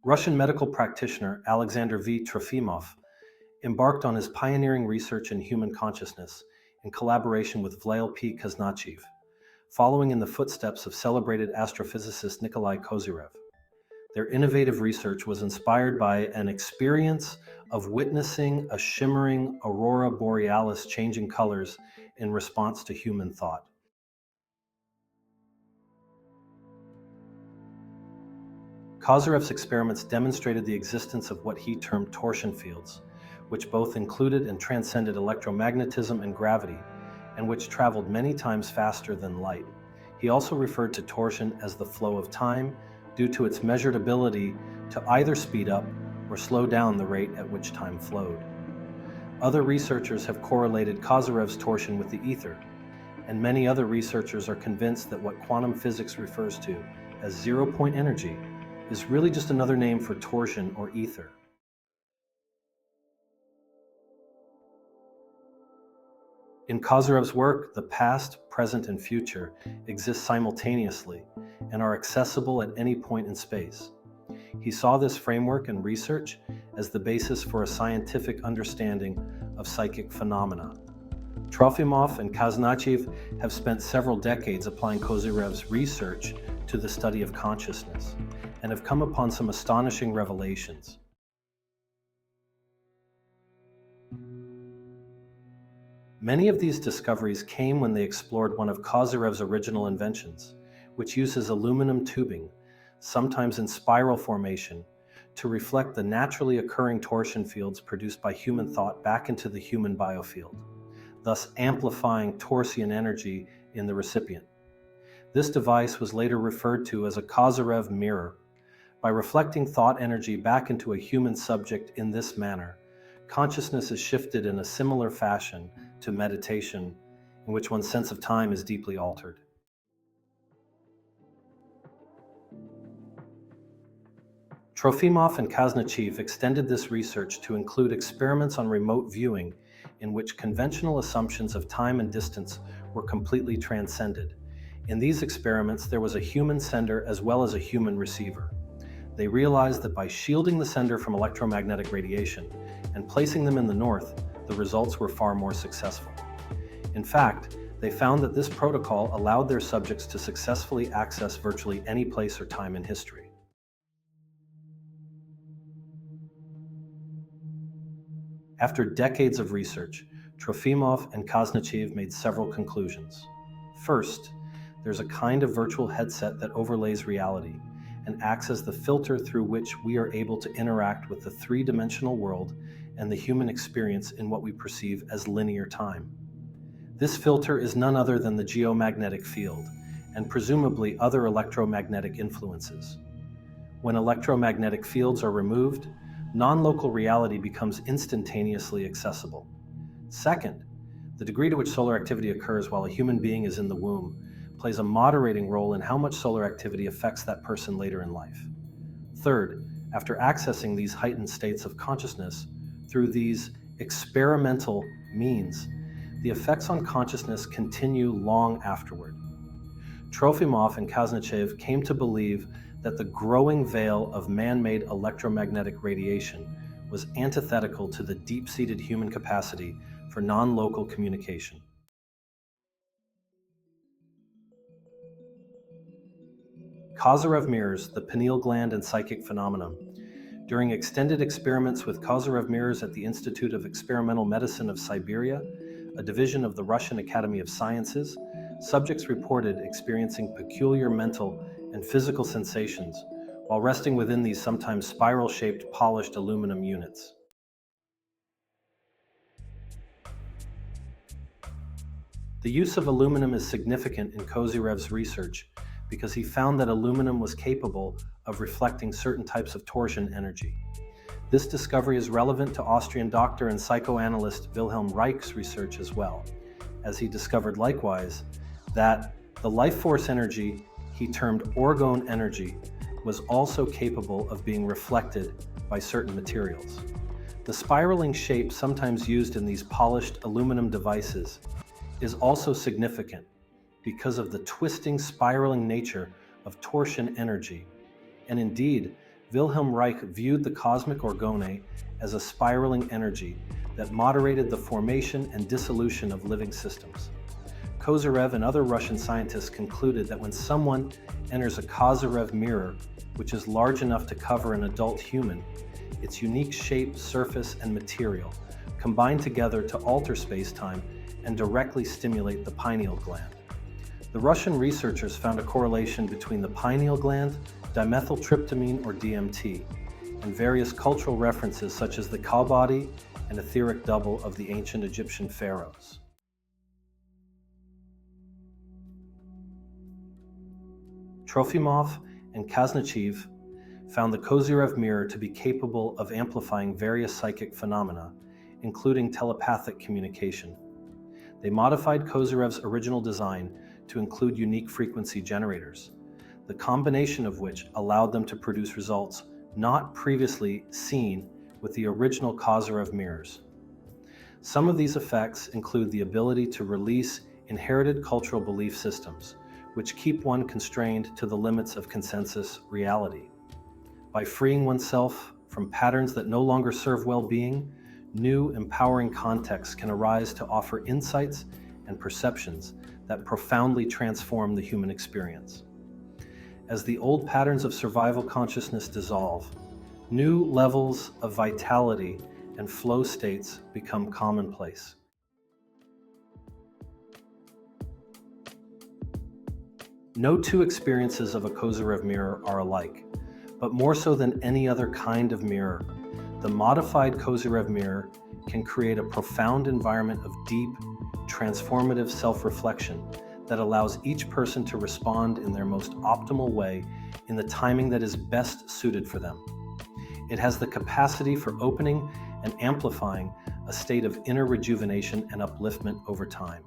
Russian medical practitioner Alexander V. Trofimov embarked on his pioneering research in human consciousness in collaboration with Vlail P. Kaznacheev, following in the footsteps of celebrated astrophysicist Nikolai Kozyrev. Their innovative research was inspired by an experience of witnessing a shimmering aurora borealis changing colors in response to human thought. Kozyrev's experiments demonstrated the existence of what he termed torsion fields, which both included and transcended electromagnetism and gravity, and which traveled many times faster than light. He also referred to torsion as the flow of time due to its measured ability to either speed up or slow down the rate at which time flowed. Other researchers have correlated Kozyrev's torsion with the ether, and many other researchers are convinced that what quantum physics refers to as zero-point energy is really just another name for torsion or ether. In Kozyrev's work, the past, present, and future exist simultaneously and are accessible at any point in space. He saw this framework and research as the basis for a scientific understanding of psychic phenomena. Trofimov and Kaznacheev have spent several decades applying Kozyrev's research to the study of consciousness and have come upon some astonishing revelations. Many of these discoveries came when they explored one of Kozyrev's original inventions, which uses aluminum tubing, sometimes in spiral formation, to reflect the naturally occurring torsion fields produced by human thought back into the human biofield, thus amplifying torsion energy in the recipient. This device was later referred to as a Kozyrev mirror. By reflecting thought energy back into a human subject in this manner, consciousness is shifted in a similar fashion to meditation, in which one's sense of time is deeply altered. Trofimov and Kaznacheev extended this research to include experiments on remote viewing in which conventional assumptions of time and distance were completely transcended. In these experiments, there was a human sender as well as a human receiver. They realized that by shielding the sender from electromagnetic radiation and placing them in the north, the results were far more successful. In fact, they found that this protocol allowed their subjects to successfully access virtually any place or time in history. After decades of research, Trofimov and Kaznacheev made several conclusions. First, there's a kind of virtual headset that overlays reality and acts as the filter through which we are able to interact with the three-dimensional world and the human experience in what we perceive as linear time. This filter is none other than the geomagnetic field, and presumably other electromagnetic influences. When electromagnetic fields are removed, non-local reality becomes instantaneously accessible. Second, the degree to which solar activity occurs while a human being is in the womb plays a moderating role in how much solar activity affects that person later in life. Third, after accessing these heightened states of consciousness through these experimental means, the effects on consciousness continue long afterward. Trofimov and Kaznacheev came to believe that the growing veil of man-made electromagnetic radiation was antithetical to the deep-seated human capacity for non-local communication. Kozyrev mirrors the pineal gland and psychic phenomenon. During extended experiments with Kozyrev mirrors at the Institute of Experimental Medicine of Siberia, a division of the Russian Academy of Sciences, subjects reported experiencing peculiar mental and physical sensations while resting within these sometimes spiral-shaped polished aluminum units. The use of aluminum is significant in Kozyrev's research because he found that aluminum was capable of reflecting certain types of torsion energy. This discovery is relevant to Austrian doctor and psychoanalyst Wilhelm Reich's research as well, as he discovered likewise that the life force energy he termed orgone energy was also capable of being reflected by certain materials. The spiraling shape sometimes used in these polished aluminum devices is also significant because of the twisting, spiraling nature of torsion energy. And indeed, Wilhelm Reich viewed the cosmic orgone as a spiraling energy that moderated the formation and dissolution of living systems. Kozyrev and other Russian scientists concluded that when someone enters a Kozyrev mirror, which is large enough to cover an adult human, its unique shape, surface, and material combine together to alter space-time and directly stimulate the pineal gland. The Russian researchers found a correlation between the pineal gland, dimethyltryptamine or DMT, and various cultural references such as the cow body and etheric double of the ancient Egyptian pharaohs. Trofimov and Kaznacheev found the Kozyrev mirror to be capable of amplifying various psychic phenomena, including telepathic communication. They modified Kozyrev's original design to include unique frequency generators, the combination of which allowed them to produce results not previously seen with the original Kozyrev mirrors. Some of these effects include the ability to release inherited cultural belief systems, which keep one constrained to the limits of consensus reality. By freeing oneself from patterns that no longer serve well-being, new, empowering contexts can arise to offer insights and perceptions that profoundly transform the human experience. As the old patterns of survival consciousness dissolve, new levels of vitality and flow states become commonplace. No two experiences of a Kozyrev mirror are alike, but more so than any other kind of mirror, the modified Kozyrev mirror can create a profound environment of deep, transformative self-reflection that allows each person to respond in their most optimal way in the timing that is best suited for them. It has the capacity for opening and amplifying a state of inner rejuvenation and upliftment over time.